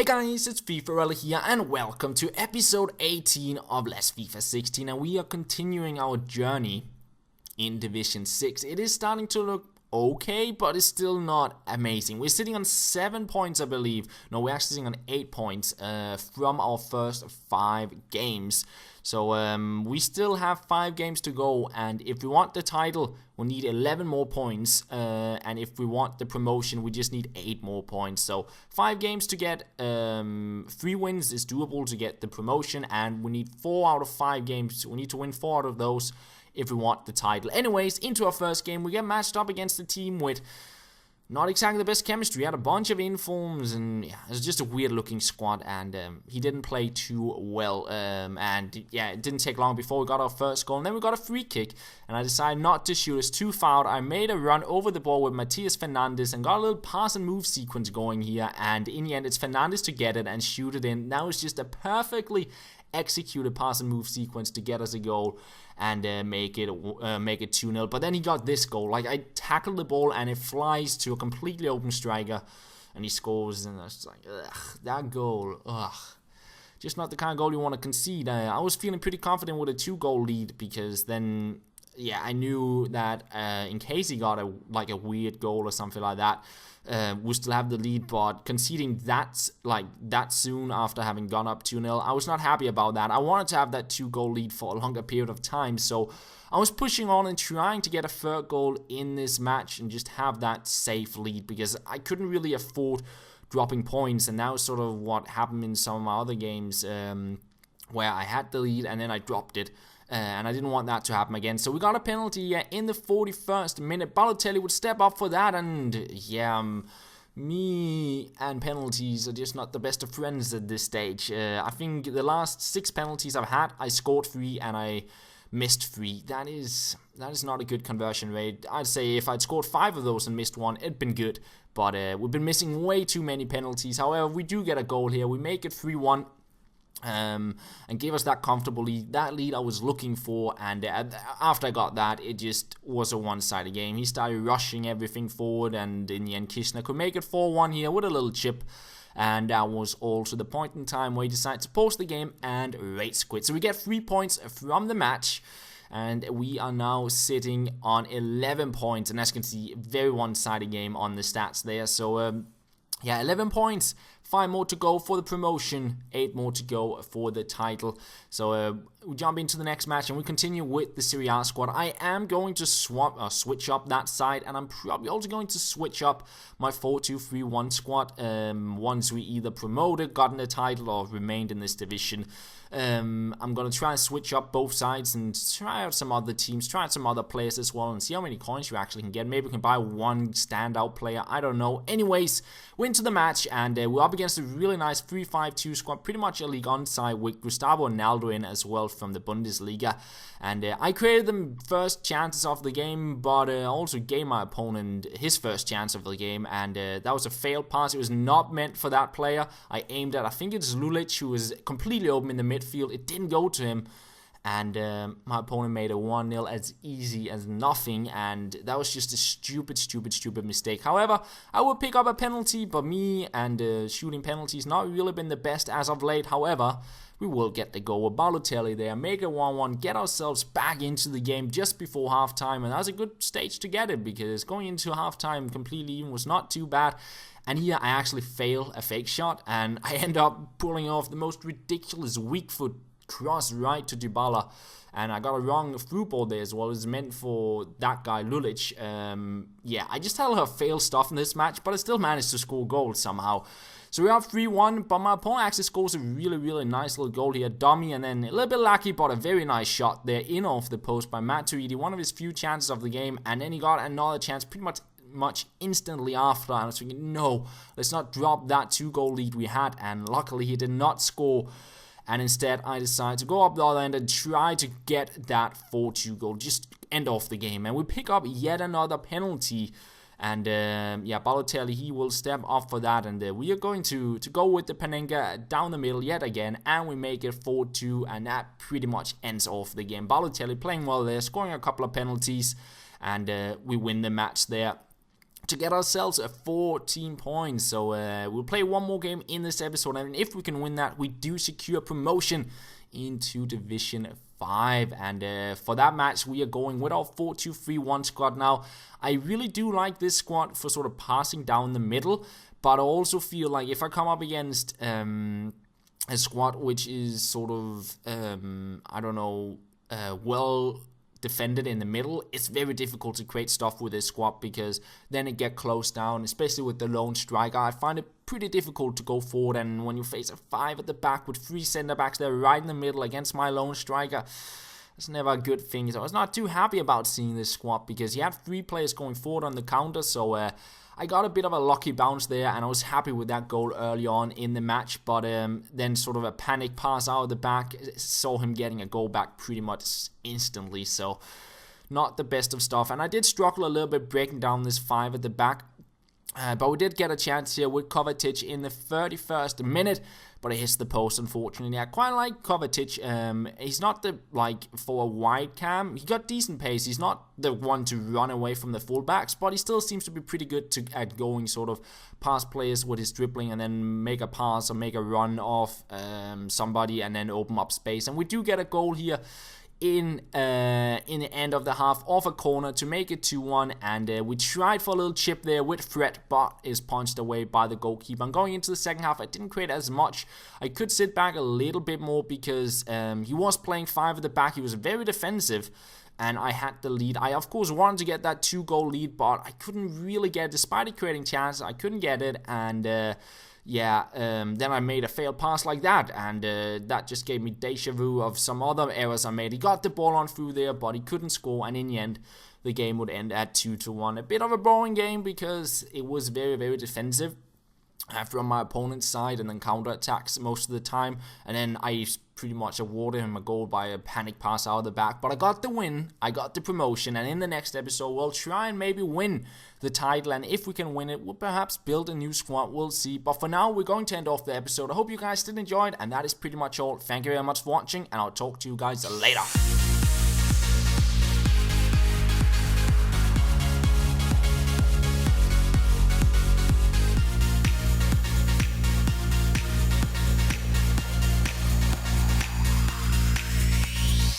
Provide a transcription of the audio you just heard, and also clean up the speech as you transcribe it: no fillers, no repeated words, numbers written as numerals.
guys, it's FifaRalle here and welcome to episode 18 of Let's FIFA 16, and we are continuing our journey in Division 6. It is starting to look okay, but it's still not amazing. We're sitting on 7 points, I believe. No, we're actually sitting on 8 points from our first 5 games. So we still have 5 games to go, and if we want the title, we need 11 more points, and if we want the promotion, we just need 8 more points. So 5 games to get 3 wins is doable to get the promotion, and we need 4 out of 5 games. We need to win 4 out of those if we want the title. Anyways, into our first game, we get matched up against a team with not exactly the best chemistry. We had a bunch of informs, and yeah, it was just a weird looking squad, and he didn't play too well, and yeah, it didn't take long before we got our first goal, and then we got a free kick, and I decided not to shoot. It's too foul. I made a run over the ball with Matias Fernandes and got a little pass and move sequence going here, and in the end it's Fernandes to get it and shoot it in. Now it's just a perfectly executed pass and move sequence to get us a goal and make it 2-0. But then he got this goal. Like, I tackled the ball and it flies to a completely open striker and he scores, and I was like, ugh, that goal, ugh. Just not the kind of goal you want to concede. I was feeling pretty confident with a 2-goal lead, because then, yeah, I knew that in case he got a weird goal or something like that, we still have the lead. But conceding that soon after having gone up 2-0, I was not happy about that. I wanted to have that 2-goal lead for a longer period of time, so I was pushing on and trying to get a 3rd goal in this match and just have that safe lead, because I couldn't really afford dropping points, and that was sort of what happened in some of my other games where I had the lead and then I dropped it. And I didn't want that to happen again. So we got a penalty in the 41st minute. Balotelli would step up for that, and yeah, me and penalties are just not the best of friends at this stage. I think the last 6 penalties I've had, I scored 3 and I missed 3. That is not a good conversion rate. I'd say if I'd scored 5 of those and missed 1, it'd been good. But we've been missing way too many penalties. However, we do get a goal here. We make it 3-1. And gave us that comfortable lead, that lead I was looking for, and after I got that, it just was a one-sided game. He started rushing everything forward, and in the end, Kishner could make it 4-1 here with a little chip, and that was all to the point in time where he decided to pause the game and rage quit. So we get 3 points from the match, and we are now sitting on 11 points, and as you can see, very one-sided game on the stats there. So yeah, 11 points, 5 more to go for the promotion, 8 more to go for the title. So we jump into the next match and we continue with the Serie A squad. I am going to switch up that side, and I'm probably also going to switch up my 4-2-3-1 squad once we either promoted, gotten the title, or remained in this division. I'm going to try and switch up both sides and try out some other teams, try out some other players as well, and see how many coins you actually can get. Maybe we can buy one standout player, I don't know. Anyways, we're into the match, and we're up against a really nice 3-5-2 squad, pretty much a league on side with Gustavo Ronaldo in as well from the Bundesliga. And I created the first chances of the game, but also gave my opponent his first chance of the game, and that was a failed pass. It was not meant for that player. I aimed at, I think it's Lulic, who was completely open in the midfield. It didn't go to him, and my opponent made a 1-0 as easy as nothing, and that was just a stupid mistake. However, I would pick up a penalty, but me and shooting penalties not really been the best as of late. However, we will get the goal with Balotelli there, make it 1-1, get ourselves back into the game just before halftime, and that was a good stage to get it, because going into halftime completely even was not too bad. And here I actually fail a fake shot, and I end up pulling off the most ridiculous weak foot cross right to Dybala, and I got a wrong through ball there as well. It's meant for that guy Lulic. Yeah, I just had a lot of failed stuff in this match, but I still managed to score goals somehow. So we're up 3-1, but my opponent actually scores a really nice little goal here, dummy, and then a little bit lucky, but a very nice shot there in off the post by Matuidi, one of his few chances of the game, and then he got another chance pretty much instantly after. And I was thinking, no, let's not drop that 2-goal lead we had, and luckily he did not score. And instead, I decided to go up the other end and try to get that 4-2 goal, just end off the game. And we pick up yet another penalty. And yeah, Balotelli, he will step up for that. And we are going to go with the Panenka down the middle yet again. And we make it 4-2. And that pretty much ends off the game. Balotelli playing well there, scoring a couple of penalties. And we win the match there. to get ourselves 14 points. So we'll play one more game in this episode, and if we can win that, we do secure promotion into Division 5. And for that match, we are going with our 4-2-3-1 squad. Now, I really do like this squad for sort of passing down the middle, but I also feel like if I come up against a squad which is sort of, I don't know, well defended in the middle, it's very difficult to create stuff with this squad, because then it get closed down, especially with the lone striker. I find it pretty difficult to go forward, and when you face a 5 at the back with 3 center backs there right in the middle against my lone striker, it's never a good thing. So I was not too happy about seeing this squad, because he had 3 players going forward on the counter, so I got a bit of a lucky bounce there, and I was happy with that goal early on in the match, but then sort of a panic pass out of the back, saw him getting a goal back pretty much instantly, so not the best of stuff. And I did struggle a little bit breaking down this 5 at the back, but we did get a chance here with Kovacic in the 31st minute, but it hits the post, unfortunately. I quite like Kovacic. He's not the, for a wide cam, he got decent pace. He's not the one to run away from the fullbacks, but he still seems to be pretty good at going sort of past players with his dribbling and then make a pass or make a run off somebody and then open up space. And we do get a goal here in the end of the half off a corner to make it 2-1, and we tried for a little chip there with Fred, but is punched away by the goalkeeper. And going into the second half, I didn't create as much. I could sit back a little bit more, because he was playing 5 at the back. He was very defensive, and I had the lead. I of course wanted to get that 2-goal lead, but I couldn't really get it. Despite it creating chances, I couldn't get it, and then I made a failed pass like that, and that just gave me deja vu of some other errors I made. He got the ball on through there, but he couldn't score, and in the end, the game would end at 2-1. A bit of a boring game, because it was very, very defensive from my opponent's side, and then counter-attacks most of the time, and then I pretty much awarded him a goal by a panic pass out of the back. But I got the win, I got the promotion, and in the next episode, we'll try and maybe win the title, and if we can win it, we'll perhaps build a new squad, we'll see. But for now, we're going to end off the episode. I hope you guys did enjoy it, and that is pretty much all. Thank you very much for watching, and I'll talk to you guys later.